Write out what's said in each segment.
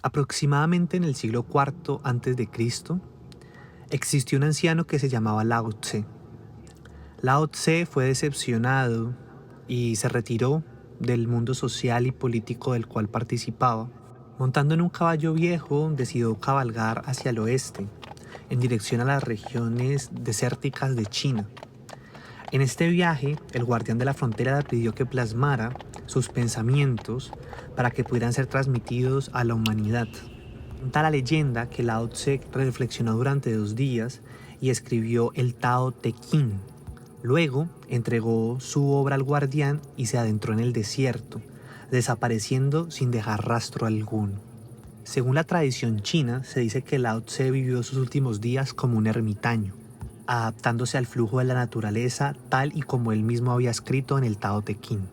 Aproximadamente en el siglo IV a.C., existió un anciano que se llamaba Lao Tse. Lao Tse fue decepcionado y se retiró del mundo social y político del cual participaba. Montando en un caballo viejo, decidió cabalgar hacia el oeste, en dirección a las regiones desérticas de China. En este viaje, el guardián de la frontera le pidió que plasmara sus pensamientos para que pudieran ser transmitidos a la humanidad. Cuenta la leyenda que Lao Tse reflexionó durante 2 días y escribió el Tao Te Ching. Luego entregó su obra al guardián y se adentró en el desierto, desapareciendo sin dejar rastro alguno. Según la tradición china, se dice que Lao Tse vivió sus últimos días como un ermitaño, adaptándose al flujo de la naturaleza tal y como él mismo había escrito en el Tao Te Ching.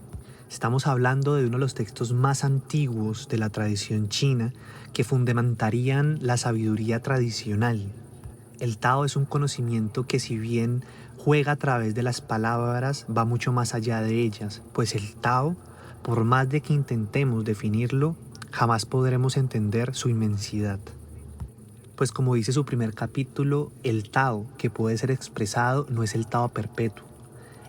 Estamos hablando de uno de los textos más antiguos de la tradición china que fundamentarían la sabiduría tradicional. El Tao es un conocimiento que, si bien juega a través de las palabras, va mucho más allá de ellas, pues el Tao, por más de que intentemos definirlo, jamás podremos entender su inmensidad. Pues como dice su primer capítulo, el Tao que puede ser expresado no es el Tao perpetuo.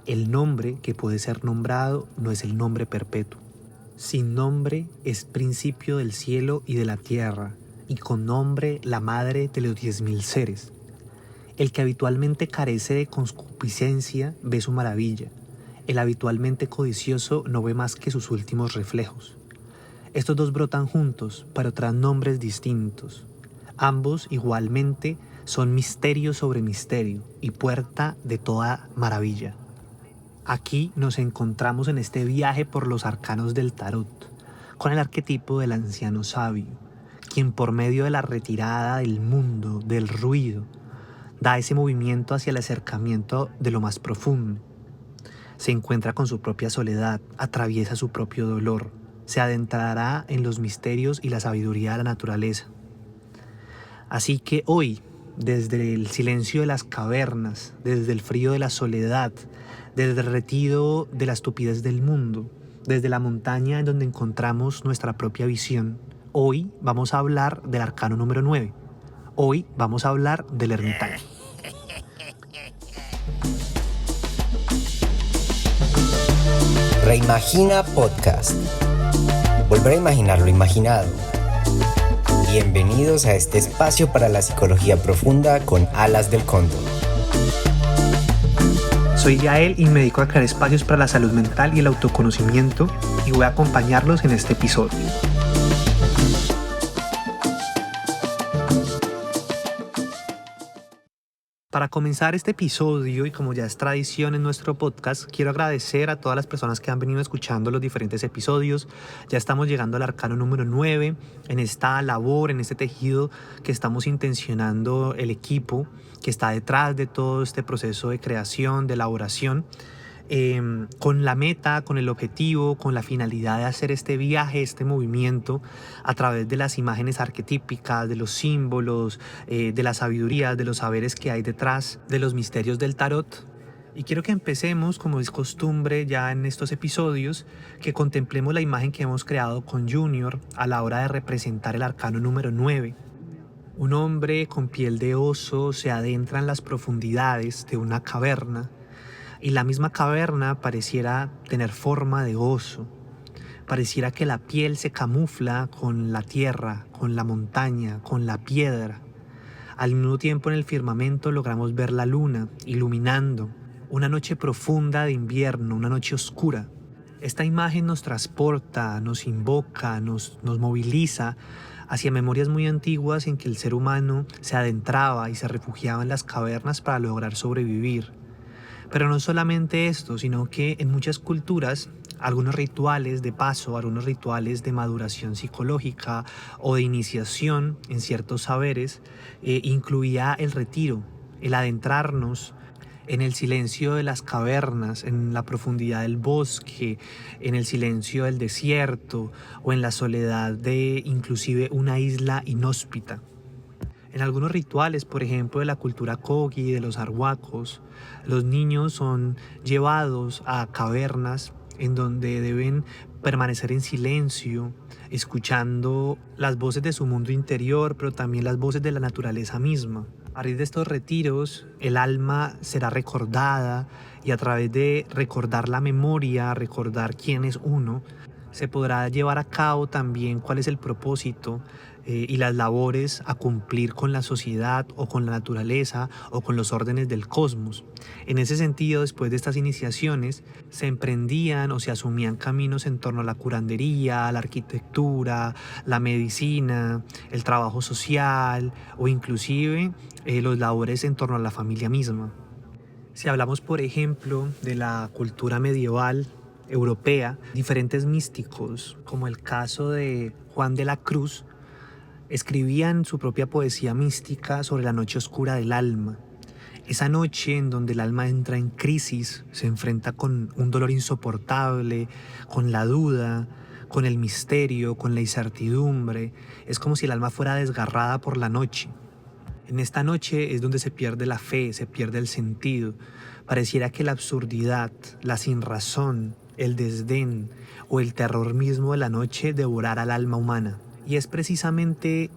El nombre que puede ser nombrado no es el nombre perpetuo. Sin nombre es principio del cielo y de la tierra, y con nombre la madre de los 10.000 seres. El que habitualmente carece de concupiscencia ve su maravilla. El habitualmente codicioso no ve más que sus últimos reflejos. Estos dos brotan juntos, pero tras nombres distintos. Ambos igualmente son misterio sobre misterio y puerta de toda maravilla. Aquí nos encontramos en este viaje por los arcanos del tarot, con el arquetipo del anciano sabio, quien por medio de la retirada del mundo, del ruido, da ese movimiento hacia el acercamiento de lo más profundo. Se encuentra con su propia soledad, atraviesa su propio dolor, se adentrará en los misterios y la sabiduría de la naturaleza. Así que hoy, desde el silencio de las cavernas, desde el frío de la soledad, desde el retiro de la estupidez del mundo, desde la montaña en donde encontramos nuestra propia visión, hoy vamos a hablar del arcano número 9. Hoy vamos a hablar del ermitaño. Reimagina Podcast. Volver a imaginar lo imaginado. Bienvenidos a este espacio para la psicología profunda con alas del cóndor. Soy Yael y me dedico a crear espacios para la salud mental y el autoconocimiento, y voy a acompañarlos en este episodio. Para comenzar este episodio, y como ya es tradición en nuestro podcast, quiero agradecer a todas las personas que han venido escuchando los diferentes episodios. Ya estamos llegando al arcano número 9, en esta labor, en este tejido que estamos intencionando el equipo que está detrás de todo este proceso de creación, de elaboración. Con la meta, con el objetivo, con la finalidad de hacer este viaje, este movimiento a través de las imágenes arquetípicas, de los símbolos, de la sabiduría, de los saberes que hay detrás de los misterios del tarot. Y quiero que empecemos, como es costumbre ya en estos episodios, que contemplemos la imagen que hemos creado con Junior a la hora de representar el arcano número 9. Un hombre con piel de oso se adentra en las profundidades de una caverna, y la misma caverna pareciera tener forma de oso. Pareciera que la piel se camufla con la tierra, con la montaña, con la piedra. Al mismo tiempo, en el firmamento logramos ver la luna iluminando una noche profunda de invierno, una noche oscura. Esta imagen nos transporta, nos invoca, nos moviliza hacia memorias muy antiguas en que el ser humano se adentraba y se refugiaba en las cavernas para lograr sobrevivir. Pero no solamente esto, sino que en muchas culturas algunos rituales de paso, algunos rituales de maduración psicológica o de iniciación en ciertos saberes incluía el retiro, el adentrarnos en el silencio de las cavernas, en la profundidad del bosque, en el silencio del desierto o en la soledad de inclusive una isla inhóspita. En algunos rituales, por ejemplo, de la cultura Kogi, de los arhuacos, los niños son llevados a cavernas en donde deben permanecer en silencio, escuchando las voces de su mundo interior, pero también las voces de la naturaleza misma. A raíz de estos retiros, el alma será recordada y a través de recordar la memoria, recordar quién es uno, se podrá llevar a cabo también cuál es el propósito y las labores a cumplir con la sociedad o con la naturaleza o con los órdenes del cosmos. En ese sentido, después de estas iniciaciones, se emprendían o se asumían caminos en torno a la curandería, la arquitectura, la medicina, el trabajo social o inclusive los labores en torno a la familia misma. Si hablamos, por ejemplo, de la cultura medieval europea, diferentes místicos, como el caso de Juan de la Cruz, escribían su propia poesía mística sobre la noche oscura del alma. Esa noche en donde el alma entra en crisis, se enfrenta con un dolor insoportable, con la duda, con el misterio, con la incertidumbre. Es como si el alma fuera desgarrada por la noche. En esta noche es donde se pierde la fe, se pierde el sentido. Pareciera que la absurdidad, la sinrazón, el desdén o el terror mismo de la noche devorara al alma humana. Y es precisamente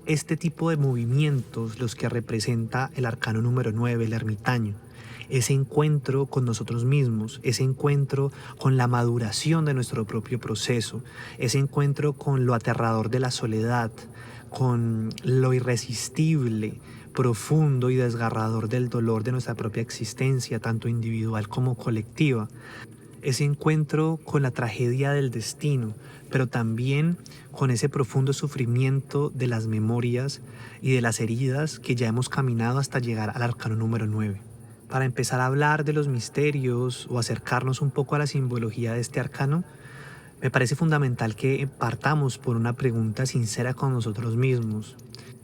este tipo de movimientos los que representa el arcano número 9, el ermitaño. Ese encuentro con nosotros mismos, ese encuentro con la maduración de nuestro propio proceso, ese encuentro con lo aterrador de la soledad, con lo irresistible, profundo y desgarrador del dolor de nuestra propia existencia, tanto individual como colectiva. Ese encuentro con la tragedia del destino, pero también con ese profundo sufrimiento de las memorias y de las heridas que ya hemos caminado hasta llegar al arcano número 9. Para empezar a hablar de los misterios o acercarnos un poco a la simbología de este arcano, me parece fundamental que partamos por una pregunta sincera con nosotros mismos.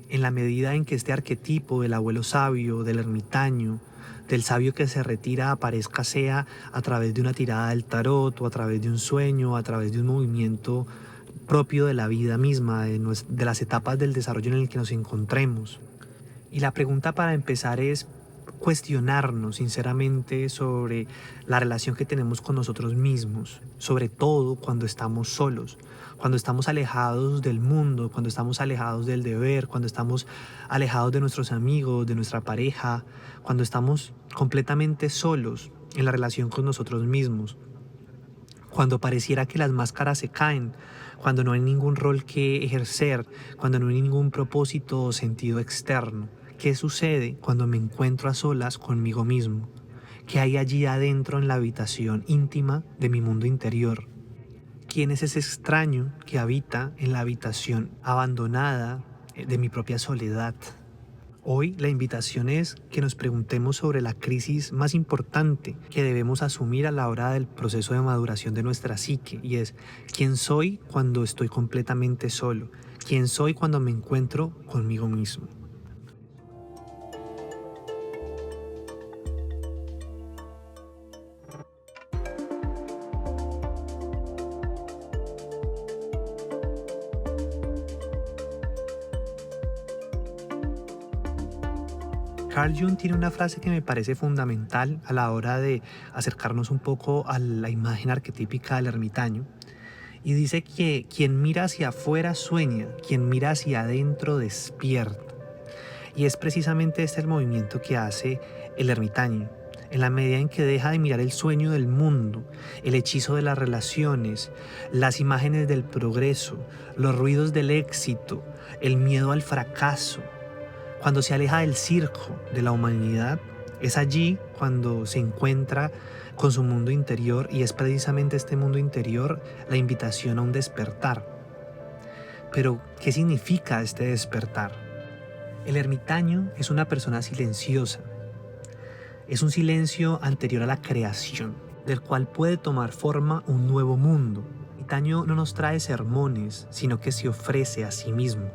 En la medida en que este arquetipo del abuelo sabio, del ermitaño, del sabio que se retira aparezca, sea a través de una tirada del tarot o a través de un sueño o a través de un movimiento propio de la vida misma, de las etapas del desarrollo en el que nos encontremos. Y la pregunta para empezar es cuestionarnos sinceramente sobre la relación que tenemos con nosotros mismos, sobre todo cuando estamos solos, cuando estamos alejados del mundo, cuando estamos alejados del deber, cuando estamos alejados de nuestros amigos, de nuestra pareja, cuando estamos completamente solos en la relación con nosotros mismos, cuando pareciera que las máscaras se caen, cuando no hay ningún rol que ejercer, cuando no hay ningún propósito o sentido externo. ¿Qué sucede cuando me encuentro a solas conmigo mismo? ¿Qué hay allí adentro en la habitación íntima de mi mundo interior? ¿Quién es ese extraño que habita en la habitación abandonada de mi propia soledad? Hoy la invitación es que nos preguntemos sobre la crisis más importante que debemos asumir a la hora del proceso de maduración de nuestra psique, y es: ¿quién soy cuando estoy completamente solo? ¿Quién soy cuando me encuentro conmigo mismo? Carl Jung tiene una frase que me parece fundamental a la hora de acercarnos un poco a la imagen arquetípica del ermitaño, y dice que quien mira hacia afuera sueña, quien mira hacia adentro despierta. Y es precisamente este el movimiento que hace el ermitaño, en la medida en que deja de mirar el sueño del mundo, el hechizo de las relaciones, las imágenes del progreso, los ruidos del éxito, el miedo al fracaso. Cuando se aleja del circo de la humanidad, es allí cuando se encuentra con su mundo interior, y es precisamente este mundo interior la invitación a un despertar. Pero, ¿qué significa este despertar? El ermitaño es una persona silenciosa. Es un silencio anterior a la creación, del cual puede tomar forma un nuevo mundo. El ermitaño no nos trae sermones, sino que se ofrece a sí mismo.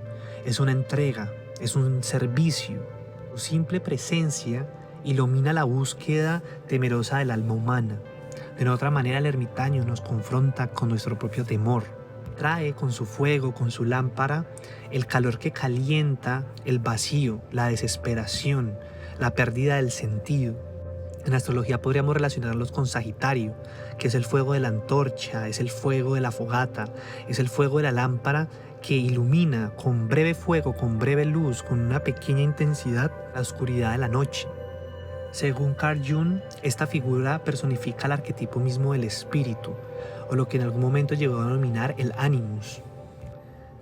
Es una entrega. Es un servicio. Su simple presencia ilumina la búsqueda temerosa del alma humana. De otra manera, el ermitaño nos confronta con nuestro propio temor. Trae con su fuego, con su lámpara, el calor que calienta el vacío, la desesperación, la pérdida del sentido. En astrología podríamos relacionarlos con Sagitario, que es el fuego de la antorcha, es el fuego de la fogata, es el fuego de la lámpara que ilumina con breve fuego, con breve luz, con una pequeña intensidad, la oscuridad de la noche. Según Carl Jung, esta figura personifica el arquetipo mismo del espíritu, o lo que en algún momento llegó a denominar el animus,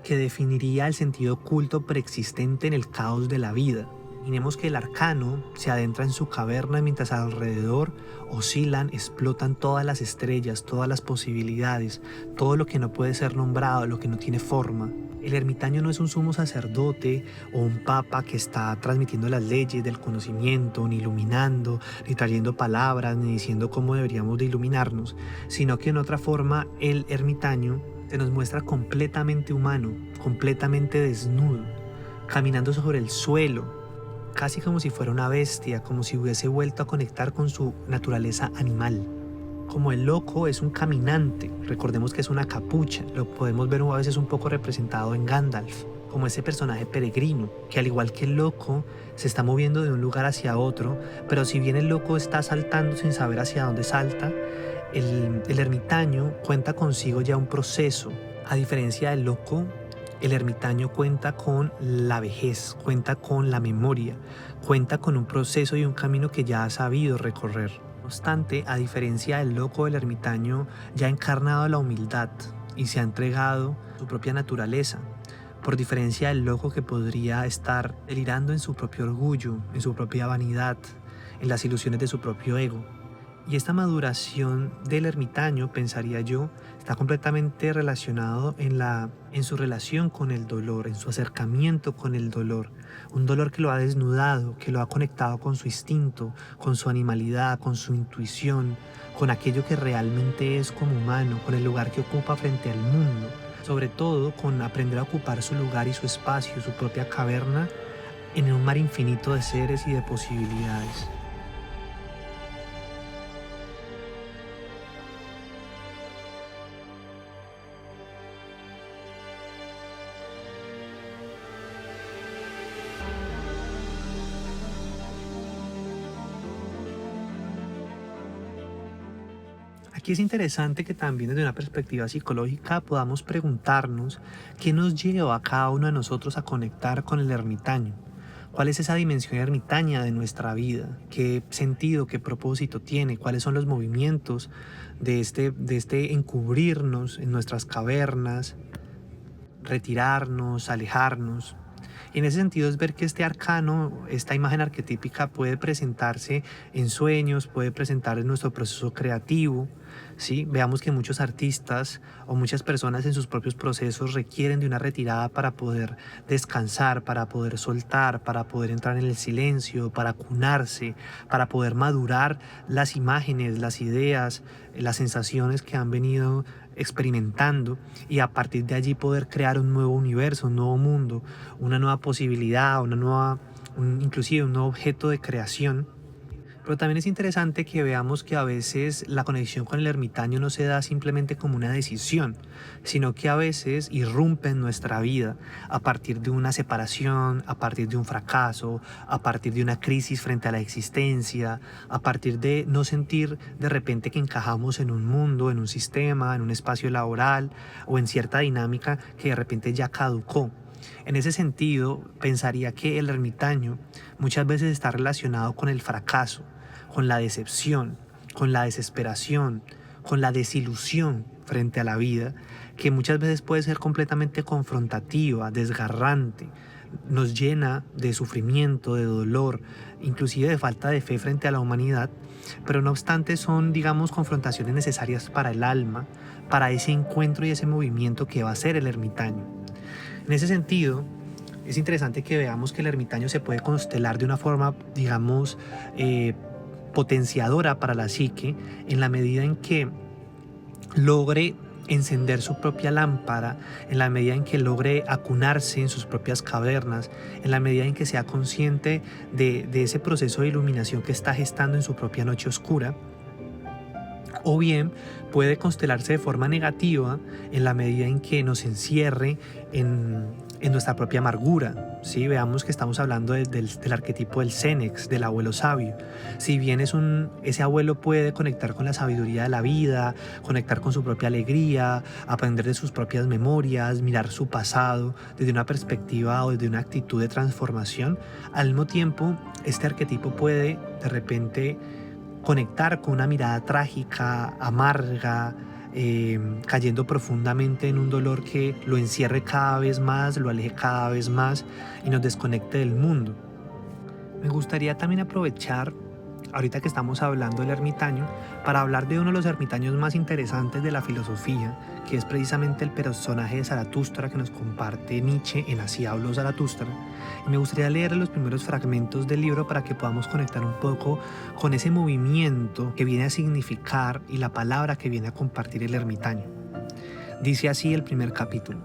que definiría el sentido oculto preexistente en el caos de la vida. Imaginemos que el arcano se adentra en su caverna mientras alrededor oscilan, explotan todas las estrellas, todas las posibilidades, todo lo que no puede ser nombrado, lo que no tiene forma. El ermitaño no es un sumo sacerdote o un papa que está transmitiendo las leyes del conocimiento, ni iluminando, ni trayendo palabras, ni diciendo cómo deberíamos de iluminarnos, sino que en otra forma el ermitaño se nos muestra completamente humano, completamente desnudo, caminando sobre el suelo, casi como si fuera una bestia, como si hubiese vuelto a conectar con su naturaleza animal. Como el loco es un caminante, recordemos que es una capucha, lo podemos ver a veces un poco representado en Gandalf, como ese personaje peregrino, que al igual que el loco, se está moviendo de un lugar hacia otro, pero si bien el loco está saltando sin saber hacia dónde salta, el ermitaño cuenta consigo ya un proceso. A diferencia del loco, el ermitaño cuenta con la vejez, cuenta con la memoria, cuenta con un proceso y un camino que ya ha sabido recorrer. No obstante, a diferencia del loco, el ermitaño ya ha encarnado la humildad y se ha entregado a su propia naturaleza, por diferencia del loco que podría estar delirando en su propio orgullo, en su propia vanidad, en las ilusiones de su propio ego. Y esta maduración del ermitaño, pensaría yo, está completamente relacionado en su relación con el dolor, en su acercamiento con el dolor. Un dolor que lo ha desnudado, que lo ha conectado con su instinto, con su animalidad, con su intuición, con aquello que realmente es como humano, con el lugar que ocupa frente al mundo. Sobre todo con aprender a ocupar su lugar y su espacio, su propia caverna, en un mar infinito de seres y de posibilidades. Aquí es interesante que también desde una perspectiva psicológica podamos preguntarnos qué nos lleva a cada uno de nosotros a conectar con el ermitaño. ¿Cuál es esa dimensión ermitaña de nuestra vida? ¿Qué sentido, qué propósito tiene? ¿Cuáles son los movimientos de este encubrirnos en nuestras cavernas, retirarnos, alejarnos? Y en ese sentido es ver que este arcano, esta imagen arquetípica puede presentarse en sueños, puede presentar en nuestro proceso creativo, ¿sí? Veamos que muchos artistas o muchas personas en sus propios procesos requieren de una retirada para poder descansar, para poder soltar, para poder entrar en el silencio, para acunarse, para poder madurar las imágenes, las ideas, las sensaciones que han venido experimentando y a partir de allí poder crear un nuevo universo, un nuevo mundo, una nueva posibilidad, inclusive un nuevo objeto de creación. Pero también es interesante que veamos que a veces la conexión con el ermitaño no se da simplemente como una decisión, sino que a veces irrumpe en nuestra vida a partir de una separación, a partir de un fracaso, a partir de una crisis frente a la existencia, a partir de no sentir de repente que encajamos en un mundo, en un sistema, en un espacio laboral o en cierta dinámica que de repente ya caducó. En ese sentido, pensaría que el ermitaño muchas veces está relacionado con el fracaso, con la decepción, con la desesperación, con la desilusión frente a la vida, que muchas veces puede ser completamente confrontativa, desgarrante, nos llena de sufrimiento, de dolor, inclusive de falta de fe frente a la humanidad, pero no obstante son, digamos, confrontaciones necesarias para el alma, para ese encuentro y ese movimiento que va a ser el ermitaño. En ese sentido, es interesante que veamos que el ermitaño se puede constelar de una forma, digamos, potenciadora para la psique, en la medida en que logre encender su propia lámpara, en la medida en que logre acunarse en sus propias cavernas, en la medida en que sea consciente de ese proceso de iluminación que está gestando en su propia noche oscura. O bien puede constelarse de forma negativa en la medida en que nos encierre en en nuestra propia amargura. ¿Sí? Veamos que estamos hablando del arquetipo del Cenex, del abuelo sabio. Si bien ese abuelo puede conectar con la sabiduría de la vida, conectar con su propia alegría, aprender de sus propias memorias, mirar su pasado desde una perspectiva o desde una actitud de transformación, al mismo tiempo este arquetipo puede de repente conectar con una mirada trágica, amarga, cayendo profundamente en un dolor que lo encierre cada vez más, lo aleje cada vez más y nos desconecte del mundo. Me gustaría también aprovechar, ahorita que estamos hablando del ermitaño, para hablar de uno de los ermitaños más interesantes de la filosofía, que es precisamente el personaje de Zaratustra que nos comparte Nietzsche en Así habló Zaratustra. Y me gustaría leer los primeros fragmentos del libro para que podamos conectar un poco con ese movimiento que viene a significar y la palabra que viene a compartir el ermitaño. Dice así el primer capítulo.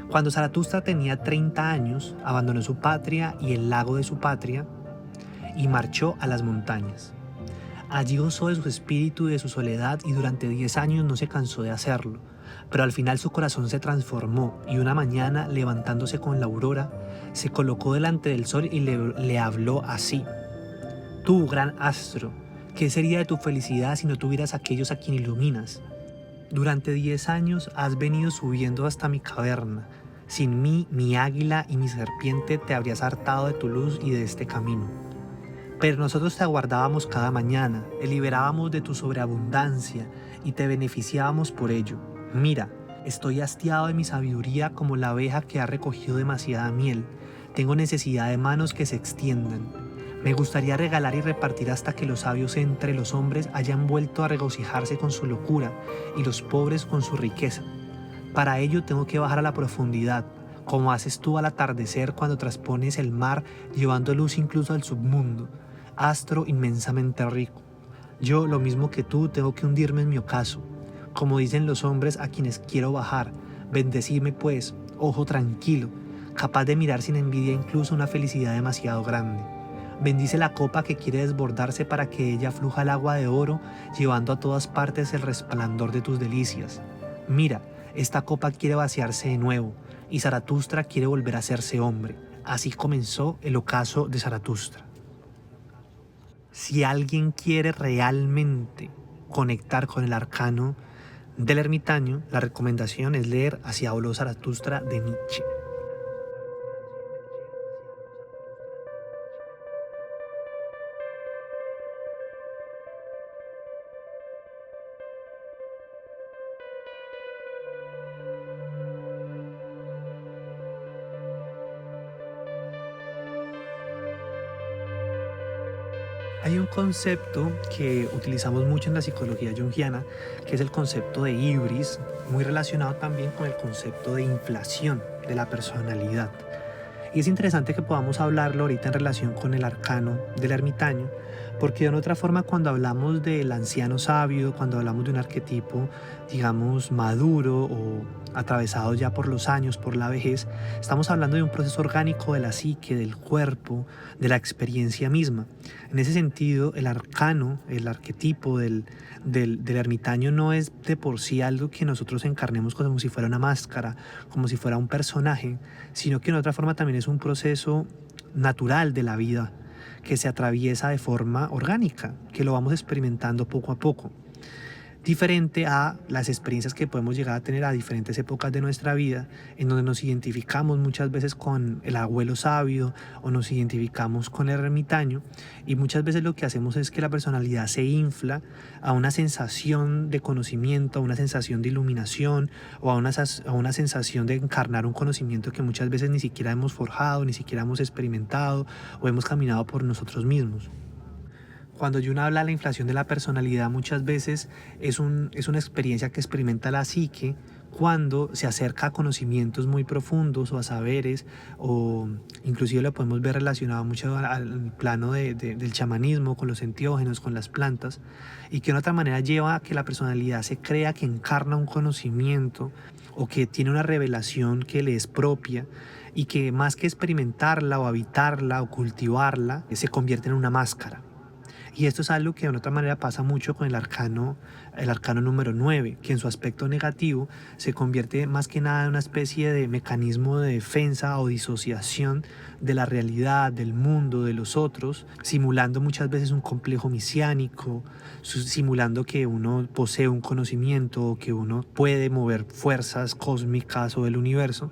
Cuando Zaratustra tenía 30 años, abandonó su patria y el lago de su patria y marchó a las montañas. Allí gozó de su espíritu y de su soledad y durante 10 años no se cansó de hacerlo, pero al final su corazón se transformó y una mañana, levantándose con la aurora, se colocó delante del sol y le habló así: Tú, gran astro, ¿qué sería de tu felicidad si no tuvieras aquellos a quien iluminas? Durante 10 años has venido subiendo hasta mi caverna. Sin mí, mi águila y mi serpiente te habrías hartado de tu luz y de este camino. Pero nosotros te aguardábamos cada mañana, te liberábamos de tu sobreabundancia y te beneficiábamos por ello. Mira, estoy hastiado de mi sabiduría como la abeja que ha recogido demasiada miel. Tengo necesidad de manos que se extiendan. Me gustaría regalar y repartir hasta que los sabios entre los hombres hayan vuelto a regocijarse con su locura y los pobres con su riqueza. Para ello tengo que bajar a la profundidad, como haces tú al atardecer cuando traspones el mar llevando luz incluso al submundo. Astro inmensamente rico. Yo, lo mismo que tú, tengo que hundirme en mi ocaso. Como dicen los hombres a quienes quiero bajar, bendecime pues, ojo tranquilo, capaz de mirar sin envidia incluso una felicidad demasiado grande. Bendice la copa que quiere desbordarse para que de ella fluja el agua de oro, llevando a todas partes el resplandor de tus delicias. Mira, esta copa quiere vaciarse de nuevo, y Zaratustra quiere volver a hacerse hombre. Así comenzó el ocaso de Zaratustra. Si alguien quiere realmente conectar con el arcano del ermitaño, la recomendación es leer Así habló Zaratustra de Nietzsche. Hay un concepto que utilizamos mucho en la psicología junguiana, que es el concepto de ibris, muy relacionado también con el concepto de inflación de la personalidad. Y es interesante que podamos hablarlo ahorita en relación con el arcano del ermitaño, porque de una otra forma cuando hablamos del anciano sabio, cuando hablamos de un arquetipo, digamos, maduro o atravesado ya por los años, por la vejez, estamos hablando de un proceso orgánico de la psique, del cuerpo, de la experiencia misma. En ese sentido, el arcano, el arquetipo del ermitaño no es de por sí algo que nosotros encarnemos como si fuera una máscara, como si fuera un personaje, sino que en otra forma también es un proceso natural de la vida que se atraviesa de forma orgánica, que lo vamos experimentando poco a poco. Diferente a las experiencias que podemos llegar a tener a diferentes épocas de nuestra vida, en donde nos identificamos muchas veces con el abuelo sabio o nos identificamos con el ermitaño, y muchas veces lo que hacemos es que la personalidad se infla a una sensación de conocimiento, a una sensación de iluminación o a una sensación de encarnar un conocimiento que muchas veces ni siquiera hemos forjado, ni siquiera hemos experimentado o hemos caminado por nosotros mismos. Cuando Jung habla de la inflación de la personalidad, muchas veces es una experiencia que experimenta la psique cuando se acerca a conocimientos muy profundos o a saberes, o inclusive lo podemos ver relacionado mucho al plano del chamanismo, con los enteógenos, con las plantas, y que de otra manera lleva a que la personalidad se crea que encarna un conocimiento o que tiene una revelación que le es propia, y que más que experimentarla o habitarla o cultivarla, se convierte en una máscara. Y esto es algo que de otra manera pasa mucho con el arcano número 9, que en su aspecto negativo se convierte más que nada en una especie de mecanismo de defensa o disociación de la realidad, del mundo, de los otros, simulando muchas veces un complejo mesiánico, simulando que uno posee un conocimiento, que uno puede mover fuerzas cósmicas o del universo,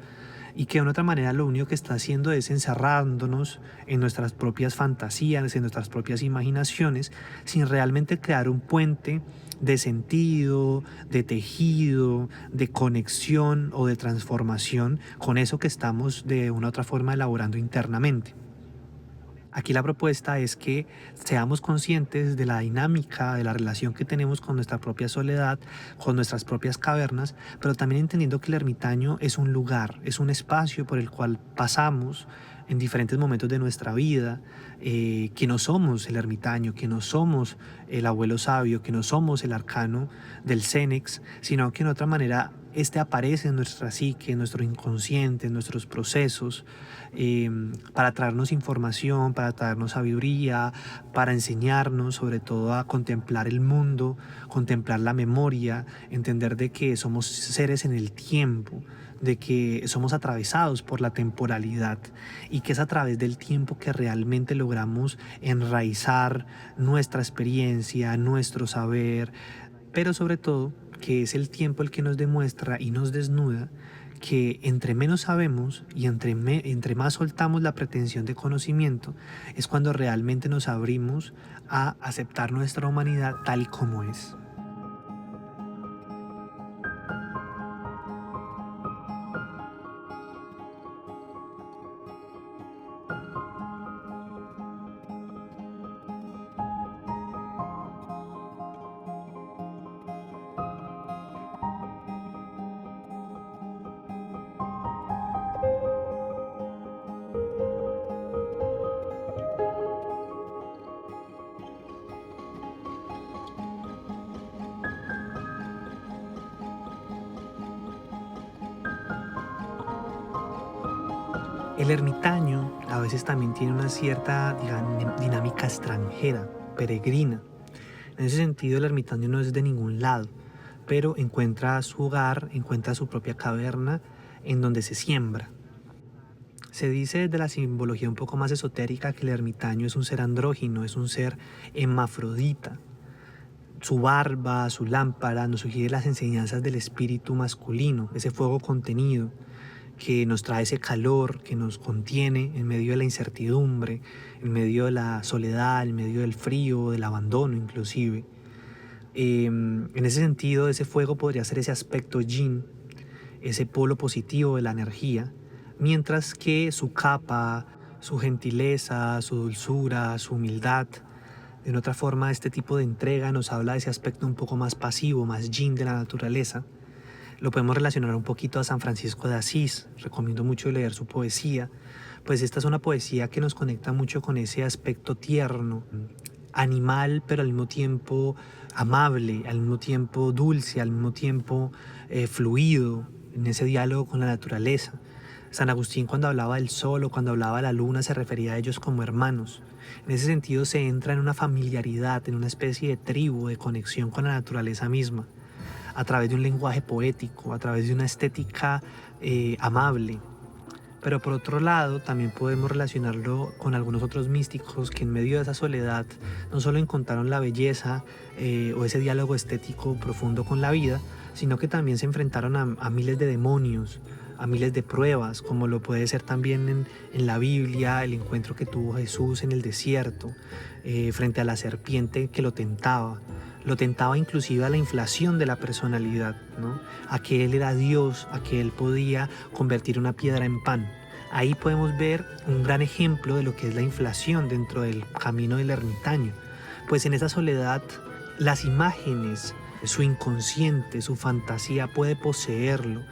y que de otra manera lo único que está haciendo es encerrándonos en nuestras propias fantasías, en nuestras propias imaginaciones, sin realmente crear un puente de sentido, de tejido, de conexión o de transformación con eso que estamos de una u otra forma elaborando internamente. Aquí la propuesta es que seamos conscientes de la dinámica, de la relación que tenemos con nuestra propia soledad, con nuestras propias cavernas, pero también entendiendo que el ermitaño es un lugar, es un espacio por el cual pasamos en diferentes momentos de nuestra vida, que no somos el ermitaño, que no somos el abuelo sabio, que no somos el arcano del Cénex, sino que en otra manera este aparece en nuestra psique, en nuestro inconsciente, en nuestros procesos, para traernos información, para traernos sabiduría, para enseñarnos sobre todo a contemplar el mundo, contemplar la memoria, entender de que somos seres en el tiempo, de que somos atravesados por la temporalidad y que es a través del tiempo que realmente logramos enraizar nuestra experiencia, nuestro saber, pero sobre todo que es el tiempo el que nos demuestra y nos desnuda que entre menos sabemos y entre más soltamos la pretensión de conocimiento, es cuando realmente nos abrimos a aceptar nuestra humanidad tal y como es. El ermitaño a veces también tiene una cierta dinámica extranjera, peregrina. En ese sentido, el ermitaño no es de ningún lado, pero encuentra su hogar, encuentra su propia caverna en donde se siembra. Se dice desde la simbología un poco más esotérica que el ermitaño es un ser andrógino, es un ser hermafrodita. Su barba, su lámpara nos sugiere las enseñanzas del espíritu masculino, ese fuego contenido que nos trae ese calor, que nos contiene en medio de la incertidumbre, en medio de la soledad, en medio del frío, del abandono inclusive. En ese sentido, ese fuego podría ser ese aspecto yin, ese polo positivo de la energía, mientras que su capa, su gentileza, su dulzura, su humildad, de otra forma este tipo de entrega nos habla de ese aspecto un poco más pasivo, más yin de la naturaleza. Lo podemos relacionar un poquito a San Francisco de Asís, recomiendo mucho leer su poesía, pues esta es una poesía que nos conecta mucho con ese aspecto tierno, animal, pero al mismo tiempo amable, al mismo tiempo dulce, al mismo tiempo fluido, en ese diálogo con la naturaleza. San Agustín, cuando hablaba del sol o cuando hablaba de la luna, se refería a ellos como hermanos. En ese sentido se entra en una familiaridad, en una especie de tribu, de conexión con la naturaleza misma, a través de un lenguaje poético, a través de una estética amable. Pero por otro lado, también podemos relacionarlo con algunos otros místicos que en medio de esa soledad no solo encontraron la belleza o ese diálogo estético profundo con la vida, sino que también se enfrentaron a miles de demonios, a miles de pruebas, como lo puede ser también en la Biblia, el encuentro que tuvo Jesús en el desierto, frente a la serpiente que lo tentaba. Lo tentaba inclusive a la inflación de la personalidad, ¿no? A que él era Dios, a que él podía convertir una piedra en pan. Ahí podemos ver un gran ejemplo de lo que es la inflación dentro del camino del ermitaño. Pues en esa soledad, las imágenes, su inconsciente, su fantasía puede poseerlo,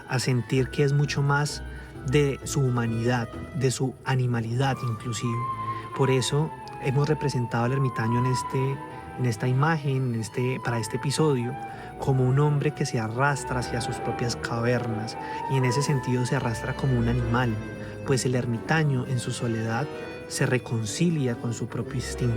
a sentir que es mucho más de su humanidad, de su animalidad inclusive. Por eso hemos representado al ermitaño en esta imagen, para este episodio, como un hombre que se arrastra hacia sus propias cavernas y en ese sentido se arrastra como un animal, pues el ermitaño en su soledad se reconcilia con su propio instinto.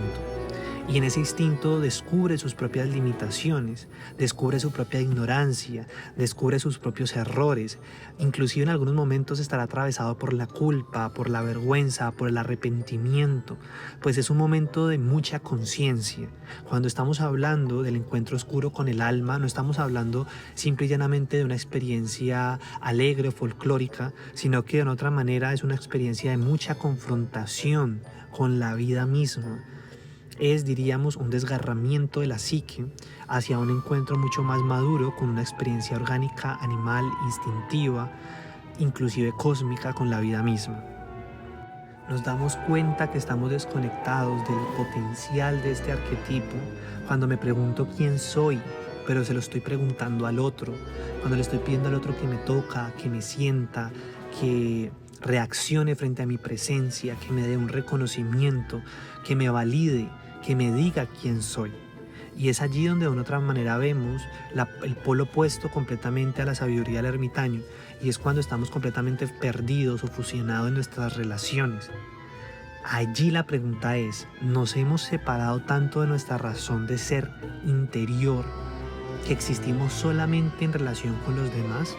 Y en ese instinto descubre sus propias limitaciones, descubre su propia ignorancia, descubre sus propios errores. Inclusive en algunos momentos estará atravesado por la culpa, por la vergüenza, por el arrepentimiento, pues es un momento de mucha conciencia. Cuando estamos hablando del encuentro oscuro con el alma, no estamos hablando simple y llanamente de una experiencia alegre o folclórica, sino que de otra manera es una experiencia de mucha confrontación con la vida misma. Es, diríamos, un desgarramiento de la psique hacia un encuentro mucho más maduro con una experiencia orgánica, animal, instintiva, inclusive cósmica con la vida misma. Nos damos cuenta que estamos desconectados del potencial de este arquetipo cuando me pregunto quién soy, pero se lo estoy preguntando al otro, cuando le estoy pidiendo al otro que me toca, que me sienta, que reaccione frente a mi presencia, que me dé un reconocimiento, que me valide, que me diga quién soy. Y es allí donde de una otra manera vemos el polo opuesto completamente a la sabiduría del ermitaño, y es cuando estamos completamente perdidos o fusionados en nuestras relaciones. Allí la pregunta es, ¿nos hemos separado tanto de nuestra razón de ser interior que existimos solamente en relación con los demás?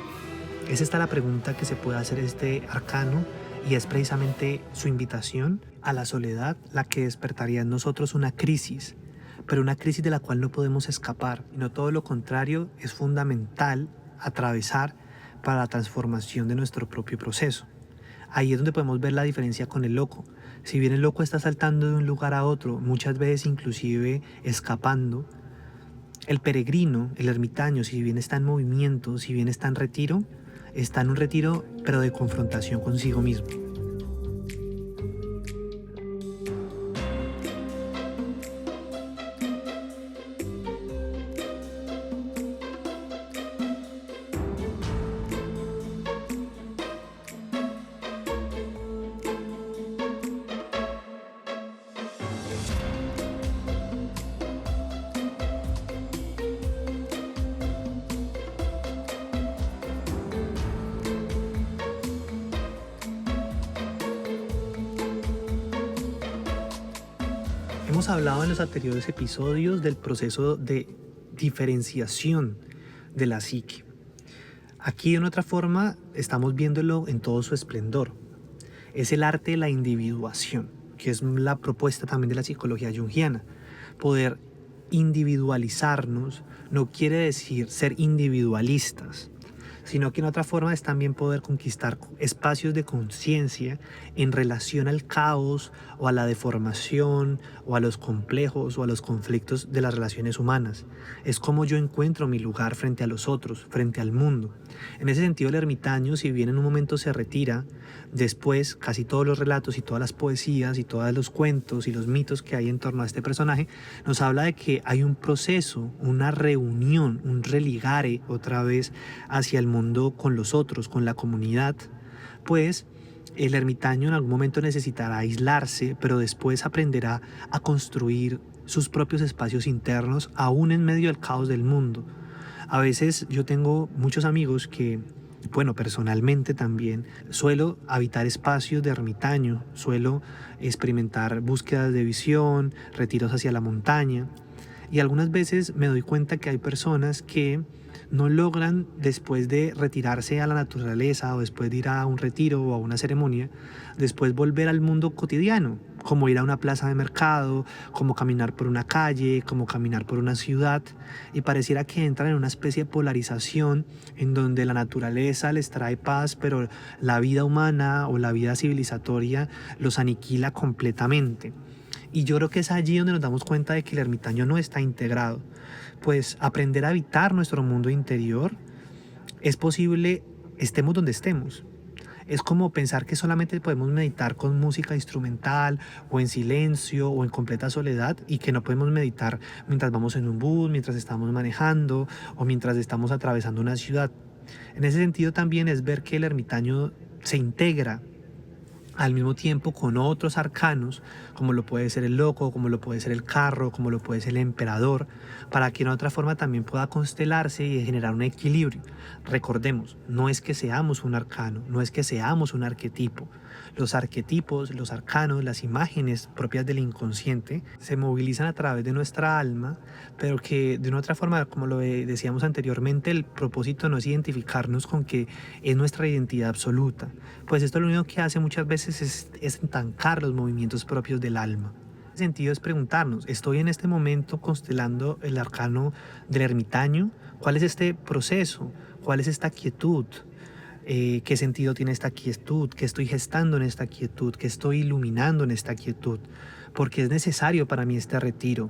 Es esta la pregunta que se puede hacer este arcano, y es precisamente su invitación a la soledad la que despertaría en nosotros una crisis, pero una crisis de la cual no podemos escapar, y no todo lo contrario, es fundamental atravesar para la transformación de nuestro propio proceso. Ahí es donde podemos ver la diferencia con el loco. Si bien el loco está saltando de un lugar a otro, muchas veces inclusive escapando, el peregrino, el ermitaño, si bien está en movimiento, si bien está en un retiro, pero de confrontación consigo mismo. Hemos hablado en los anteriores episodios del proceso de diferenciación de la psique. Aquí de una otra forma estamos viéndolo en todo su esplendor. Es el arte de la individuación, que es la propuesta también de la psicología junguiana. Poder individualizarnos no quiere decir ser individualistas, sino que en otra forma es también poder conquistar espacios de conciencia en relación al caos o a la deformación o a los complejos o a los conflictos de las relaciones humanas. Es como yo encuentro mi lugar frente a los otros, frente al mundo. En ese sentido, el ermitaño, si bien en un momento se retira, después casi todos los relatos y todas las poesías y todos los cuentos y los mitos que hay en torno a este personaje nos habla de que hay un proceso, una reunión, un religare otra vez hacia el mundo con los otros, con la comunidad, pues el ermitaño en algún momento necesitará aislarse, pero después aprenderá a construir sus propios espacios internos aún en medio del caos del mundo. A veces yo tengo muchos amigos que, bueno, personalmente también suelo habitar espacios de ermitaño, suelo experimentar búsquedas de visión, retiros hacia la montaña, y algunas veces me doy cuenta que hay personas que no logran, después de retirarse a la naturaleza o después de ir a un retiro o a una ceremonia, después volver al mundo cotidiano, como ir a una plaza de mercado, como caminar por una calle, como caminar por una ciudad, y pareciera que entran en una especie de polarización en donde la naturaleza les trae paz, pero la vida humana o la vida civilizatoria los aniquila completamente. Y yo creo que es allí donde nos damos cuenta de que el ermitaño no está integrado. Pues aprender a habitar nuestro mundo interior es posible estemos donde estemos. Es como pensar que solamente podemos meditar con música instrumental o en silencio o en completa soledad, y que no podemos meditar mientras vamos en un bus, mientras estamos manejando o mientras estamos atravesando una ciudad. En ese sentido también es ver que el ermitaño se integra al mismo tiempo con otros arcanos, como lo puede ser el loco, como lo puede ser el carro, como lo puede ser el emperador, para que de otra forma también pueda constelarse y generar un equilibrio. Recordemos, no es que seamos un arcano, no es que seamos un arquetipo. Los arquetipos, los arcanos, las imágenes propias del inconsciente se movilizan a través de nuestra alma, pero que de una otra forma, como lo decíamos anteriormente, el propósito no es identificarnos con que es nuestra identidad absoluta, pues esto lo único que hace muchas veces es estancar los movimientos propios del alma. El sentido es preguntarnos, ¿estoy en este momento constelando el arcano del ermitaño? ¿Cuál es este proceso? ¿Cuál es esta quietud? ¿Qué sentido tiene esta quietud? ¿Qué estoy gestando en esta quietud? ¿Qué estoy iluminando en esta quietud? Porque es necesario para mí este retiro.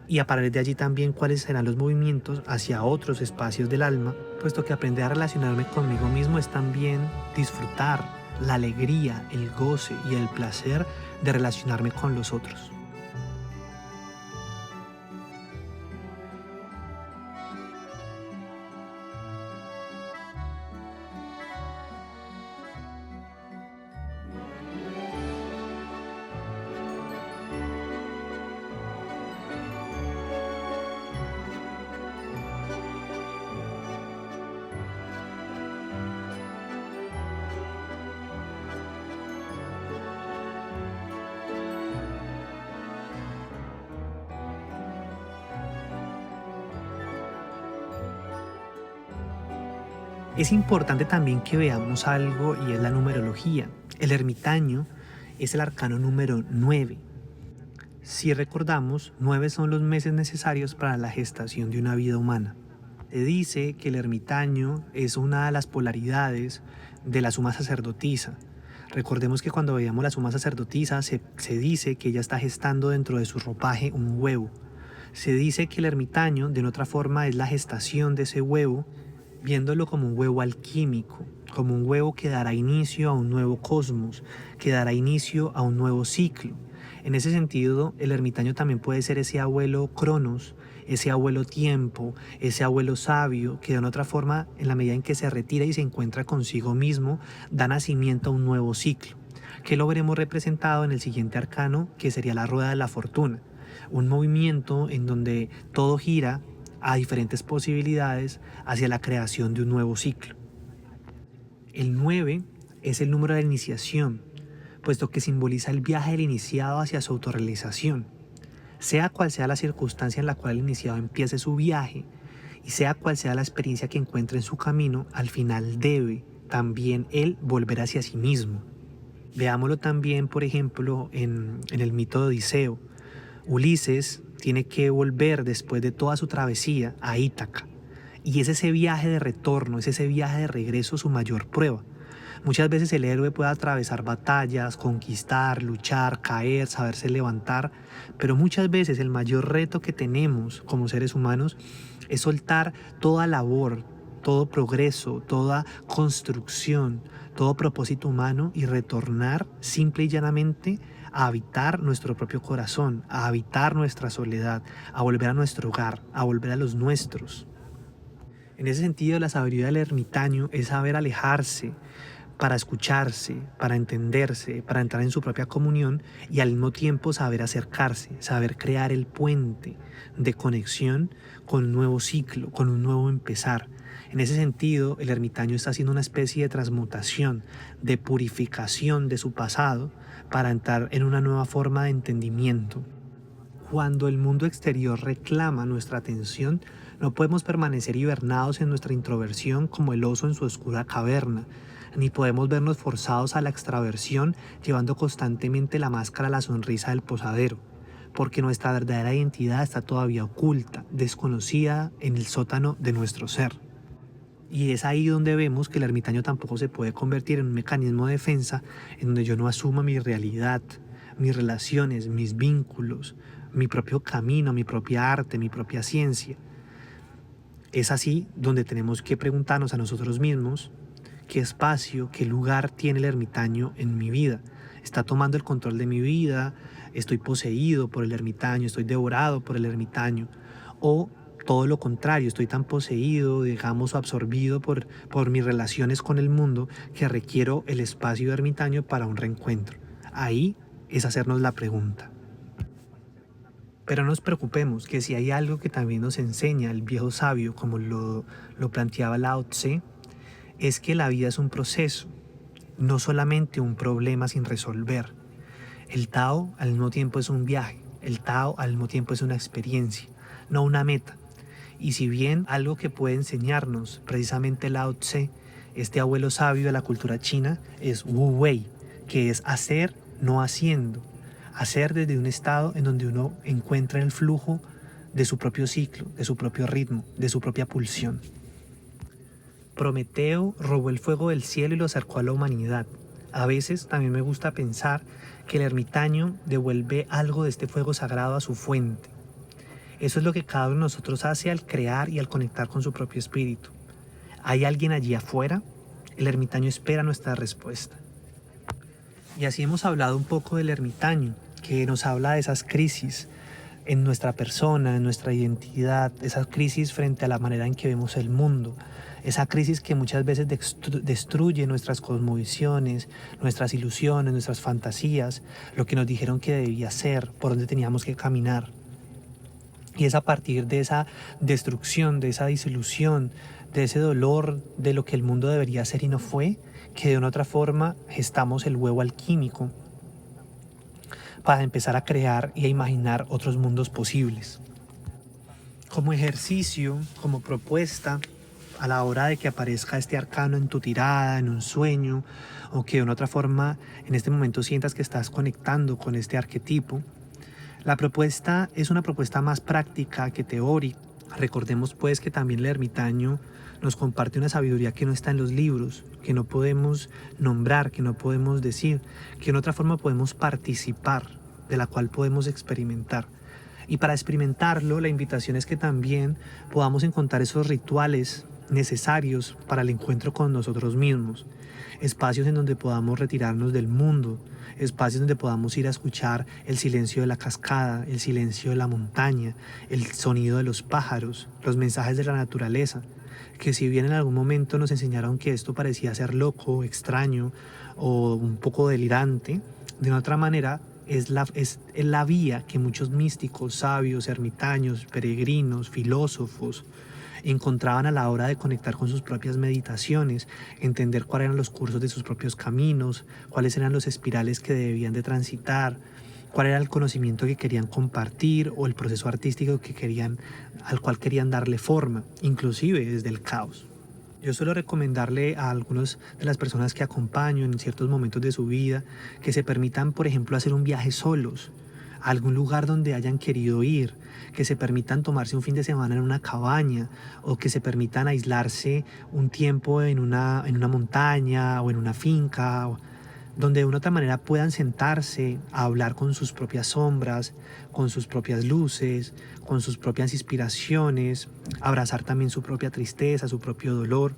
Y a partir de allí también cuáles serán los movimientos hacia otros espacios del alma, puesto que aprender a relacionarme conmigo mismo es también disfrutar la alegría, el goce y el placer de relacionarme con los otros. Es importante también que veamos algo y es la numerología. El ermitaño es el arcano número 9. Si recordamos, 9 son los meses necesarios para la gestación de una vida humana. Se dice que el ermitaño es una de las polaridades de la suma sacerdotisa. Recordemos que cuando veíamos la suma sacerdotisa se dice que ella está gestando dentro de su ropaje un huevo. Se dice que el ermitaño, de otra forma, es la gestación de ese huevo, viéndolo como un huevo alquímico, como un huevo que dará inicio a un nuevo cosmos, que dará inicio a un nuevo ciclo. En ese sentido, el ermitaño también puede ser ese abuelo Cronos, ese abuelo tiempo, ese abuelo sabio, que de otra forma, en la medida en que se retira y se encuentra consigo mismo, da nacimiento a un nuevo ciclo, que lo veremos representado en el siguiente arcano, que sería la rueda de la fortuna, un movimiento en donde todo gira a diferentes posibilidades hacia la creación de un nuevo ciclo. El 9 es el número de la iniciación, puesto que simboliza el viaje del iniciado hacia su autorrealización. Sea cual sea la circunstancia en la cual el iniciado empiece su viaje y sea cual sea la experiencia que encuentre en su camino, al final debe también él volver hacia sí mismo. Veámoslo también, por ejemplo, en el mito de Odiseo. Ulises tiene que volver después de toda su travesía a Ítaca. Y es ese viaje de retorno, es ese viaje de regreso su mayor prueba. Muchas veces el héroe puede atravesar batallas, conquistar, luchar, caer, saberse levantar, pero muchas veces el mayor reto que tenemos como seres humanos es soltar toda labor, todo progreso, toda construcción, todo propósito humano y retornar simple y llanamente a habitar nuestro propio corazón, a habitar nuestra soledad, a volver a nuestro hogar, a volver a los nuestros. En ese sentido, la sabiduría del ermitaño es saber alejarse para escucharse, para entenderse, para entrar en su propia comunión y al mismo tiempo saber acercarse, saber crear el puente de conexión con un nuevo ciclo, con un nuevo empezar. En ese sentido, el ermitaño está haciendo una especie de transmutación, de purificación de su pasado para entrar en una nueva forma de entendimiento. Cuando el mundo exterior reclama nuestra atención, no podemos permanecer hibernados en nuestra introversión como el oso en su oscura caverna, ni podemos vernos forzados a la extraversión llevando constantemente la máscara, la sonrisa del posadero, porque nuestra verdadera identidad está todavía oculta, desconocida en el sótano de nuestro ser. Y es ahí donde vemos que el ermitaño tampoco se puede convertir en un mecanismo de defensa en donde yo no asuma mi realidad, mis relaciones, mis vínculos, mi propio camino, mi propia arte, mi propia ciencia. Es así donde tenemos que preguntarnos a nosotros mismos qué espacio, qué lugar tiene el ermitaño en mi vida. ¿Está tomando el control de mi vida? ¿Estoy poseído por el ermitaño? ¿Estoy devorado por el ermitaño? ¿O todo lo contrario, estoy tan poseído, digamos, o absorbido por mis relaciones con el mundo que requiero el espacio ermitaño para un reencuentro. Ahí es hacernos la pregunta. Pero no nos preocupemos, que si hay algo que también nos enseña el viejo sabio, como lo planteaba Lao Tse, es que la vida es un proceso, no solamente un problema sin resolver. El Tao al mismo tiempo es un viaje, el Tao al mismo tiempo es una experiencia, no una meta. Y si bien algo que puede enseñarnos precisamente Lao Tse, este abuelo sabio de la cultura china, es Wu Wei, que es hacer no haciendo. Hacer desde un estado en donde uno encuentra el flujo de su propio ciclo, de su propio ritmo, de su propia pulsión. Prometeo robó el fuego del cielo y lo acercó a la humanidad. A veces también me gusta pensar que el ermitaño devuelve algo de este fuego sagrado a su fuente. Eso es lo que cada uno de nosotros hace al crear y al conectar con su propio espíritu. ¿Hay alguien allí afuera? El ermitaño espera nuestra respuesta. Y así hemos hablado un poco del ermitaño, que nos habla de esas crisis en nuestra persona, en nuestra identidad, esa crisis frente a la manera en que vemos el mundo, esa crisis que muchas veces destruye nuestras cosmovisiones, nuestras ilusiones, nuestras fantasías, lo que nos dijeron que debía ser, por donde teníamos que caminar. Y es a partir de esa destrucción, de esa disilusión, de ese dolor de lo que el mundo debería ser y no fue, que de una otra forma gestamos el huevo alquímico para empezar a crear y a imaginar otros mundos posibles. Como ejercicio, como propuesta, a la hora de que aparezca este arcano en tu tirada, en un sueño, o que de una otra forma en este momento sientas que estás conectando con este arquetipo, la propuesta es una propuesta más práctica que teórica. Recordemos pues que también el ermitaño nos comparte una sabiduría que no está en los libros, que no podemos nombrar, que no podemos decir, que en otra forma podemos participar, de la cual podemos experimentar. Y para experimentarlo, la invitación es que también podamos encontrar esos rituales necesarios para el encuentro con nosotros mismos, espacios en donde podamos retirarnos del mundo, espacios donde podamos ir a escuchar el silencio de la cascada, el silencio de la montaña, el sonido de los pájaros, los mensajes de la naturaleza, que si bien en algún momento nos enseñaron que esto parecía ser loco, extraño o un poco delirante, de una otra manera es la vía que muchos místicos, sabios, ermitaños, peregrinos, filósofos encontraban a la hora de conectar con sus propias meditaciones, entender cuáles eran los cursos de sus propios caminos, cuáles eran los espirales que debían de transitar, cuál era el conocimiento que querían compartir o el proceso artístico al cual querían darle forma, inclusive desde el caos. Yo suelo recomendarle a algunas de las personas que acompaño en ciertos momentos de su vida que se permitan, por ejemplo, hacer un viaje solos a algún lugar donde hayan querido ir, que se permitan tomarse un fin de semana en una cabaña o que se permitan aislarse un tiempo en una montaña o en una finca, donde de una otra manera puedan sentarse a hablar con sus propias sombras, con sus propias luces, con sus propias inspiraciones, abrazar también su propia tristeza, su propio dolor.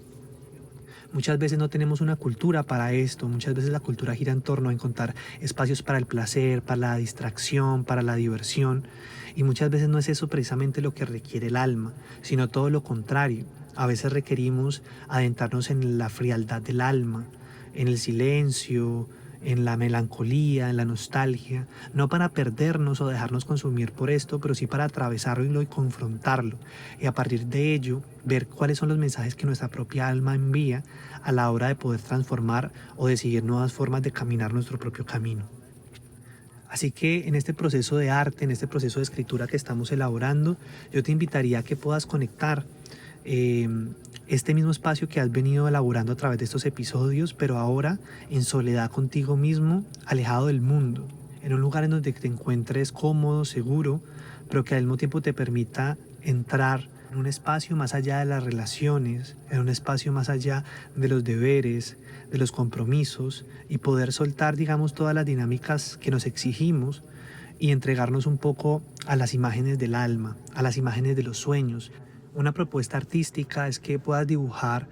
Muchas veces no tenemos una cultura para esto, muchas veces la cultura gira en torno a encontrar espacios para el placer, para la distracción, para la diversión, y muchas veces no es eso precisamente lo que requiere el alma, sino todo lo contrario. A veces requerimos adentrarnos en la frialdad del alma, en el silencio, en la melancolía, en la nostalgia, no para perdernos o dejarnos consumir por esto, pero sí para atravesarlo y confrontarlo, y a partir de ello ver cuáles son los mensajes que nuestra propia alma envía a la hora de poder transformar o de seguir nuevas formas de caminar nuestro propio camino. Así que en este proceso de arte, en este proceso de escritura que estamos elaborando, yo te invitaría a que puedas conectar este mismo espacio que has venido elaborando a través de estos episodios, pero ahora en soledad contigo mismo, alejado del mundo, en un lugar en donde te encuentres cómodo, seguro, pero que al mismo tiempo te permita entrar en un espacio más allá de las relaciones, en un espacio más allá de los deberes, de los compromisos, y poder soltar, digamos, todas las dinámicas que nos exigimos y entregarnos un poco a las imágenes del alma, a las imágenes de los sueños. Una propuesta artística es que puedas dibujar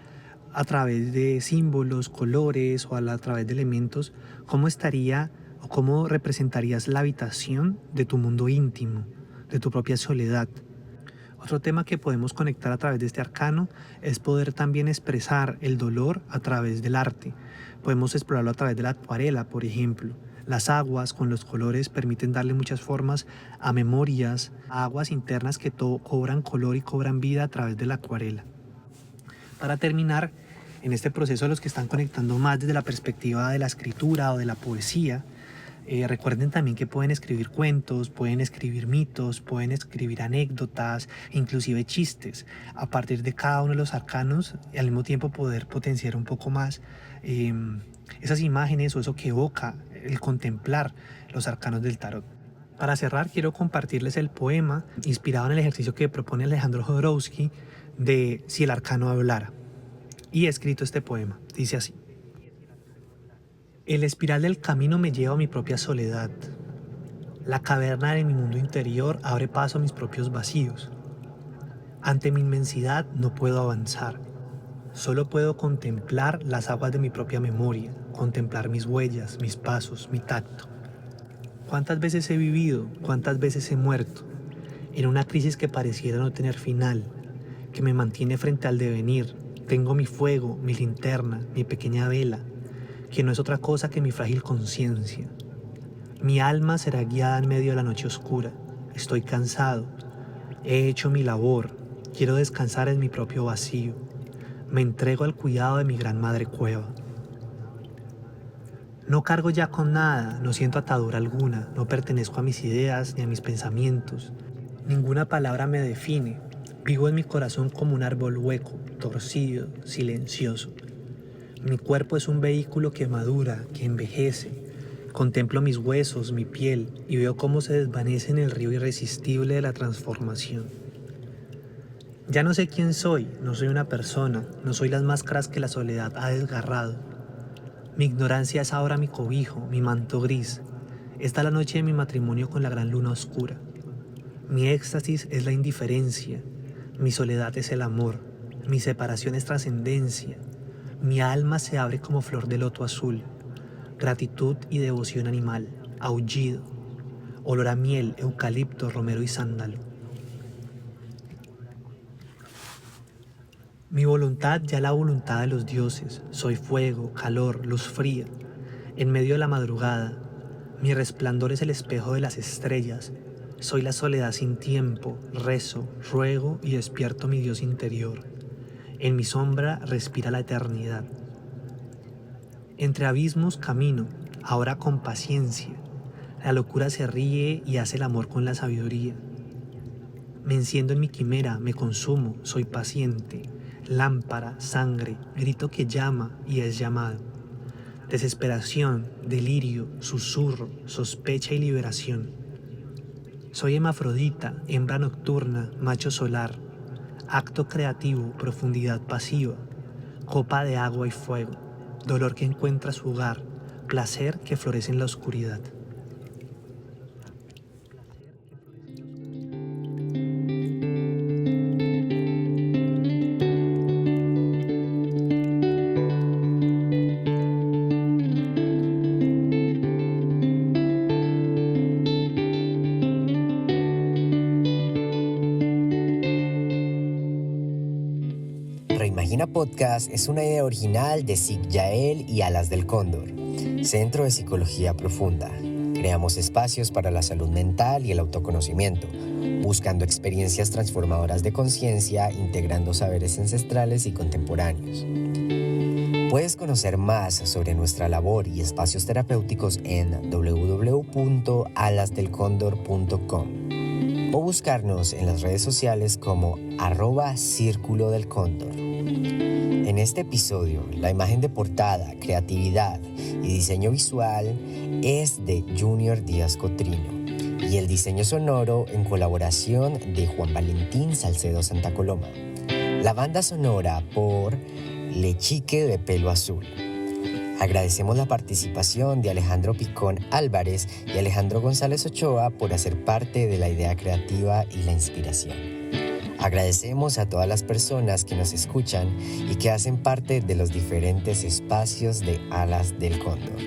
a través de símbolos, colores o a través de elementos cómo estaría o cómo representarías la habitación de tu mundo íntimo, de tu propia soledad. Otro tema que podemos conectar a través de este arcano es poder también expresar el dolor a través del arte. Podemos explorarlo a través de la acuarela, por ejemplo. Las aguas con los colores permiten darle muchas formas a memorias, a aguas internas que cobran color y cobran vida a través de la acuarela. Para terminar, en este proceso los que están conectando más desde la perspectiva de la escritura o de la poesía, recuerden también que pueden escribir cuentos, pueden escribir mitos, pueden escribir anécdotas, inclusive chistes, a partir de cada uno de los arcanos y al mismo tiempo poder potenciar un poco más esas imágenes o eso que evoca el contemplar los arcanos del tarot. Para cerrar, quiero compartirles el poema inspirado en el ejercicio que propone Alejandro Jodorowsky de Si el arcano hablara. Y he escrito este poema, dice así: el espiral del camino me lleva a mi propia soledad. La caverna de mi mundo interior abre paso a mis propios vacíos. Ante mi inmensidad no puedo avanzar. Solo puedo contemplar las aguas de mi propia memoria, contemplar mis huellas, mis pasos, mi tacto. ¿Cuántas veces he vivido? ¿Cuántas veces he muerto? En una crisis que pareciera no tener final, que me mantiene frente al devenir. Tengo mi fuego, mi linterna, mi pequeña vela, que no es otra cosa que mi frágil conciencia. Mi alma será guiada en medio de la noche oscura. Estoy cansado. He hecho mi labor. Quiero descansar en mi propio vacío. Me entrego al cuidado de mi gran madre cueva. No cargo ya con nada, no siento atadura alguna, no pertenezco a mis ideas ni a mis pensamientos. Ninguna palabra me define. Vivo en mi corazón como un árbol hueco, torcido, silencioso. Mi cuerpo es un vehículo que madura, que envejece. Contemplo mis huesos, mi piel, y veo cómo se desvanece en el río irresistible de la transformación. Ya no sé quién soy, no soy una persona, no soy las máscaras que la soledad ha desgarrado. Mi ignorancia es ahora mi cobijo, mi manto gris. Esta es la noche de mi matrimonio con la gran luna oscura. Mi éxtasis es la indiferencia, mi soledad es el amor, mi separación es trascendencia. Mi alma se abre como flor de loto azul, gratitud y devoción animal, aullido, olor a miel, eucalipto, romero y sándalo. Mi voluntad ya la voluntad de los dioses, soy fuego, calor, luz fría. En medio de la madrugada, mi resplandor es el espejo de las estrellas, soy la soledad sin tiempo, rezo, ruego y despierto mi Dios interior. En mi sombra respira la eternidad. Entre abismos camino, ahora con paciencia. La locura se ríe y hace el amor con la sabiduría. Me enciendo en mi quimera, me consumo, soy paciente. Lámpara, sangre, grito que llama y es llamado. Desesperación, delirio, susurro, sospecha y liberación. Soy hermafrodita, hembra nocturna, macho solar. Acto creativo, profundidad pasiva. Copa de agua y fuego. Dolor que encuentra su hogar. Placer que florece en la oscuridad. Reimagina Podcast es una idea original de SIC Yael y Alas del Cóndor, Centro de Psicología Profunda. Creamos espacios para la salud mental y el autoconocimiento, buscando experiencias transformadoras de conciencia, integrando saberes ancestrales y contemporáneos. Puedes conocer más sobre nuestra labor y espacios terapéuticos en www.alasdelcondor.com o buscarnos en las redes sociales como @Círculo del Cóndor. En este episodio, la imagen de portada, creatividad y diseño visual es de Junior Díaz Cotrino y el diseño sonoro en colaboración de Juan Valentín Salcedo Santa Coloma. La banda sonora por Lechique de Pelo Azul. Agradecemos la participación de Alejandro Picón Álvarez y Alejandro González Ochoa por hacer parte de la idea creativa y la inspiración. Agradecemos a todas las personas que nos escuchan y que hacen parte de los diferentes espacios de Alas del Cóndor.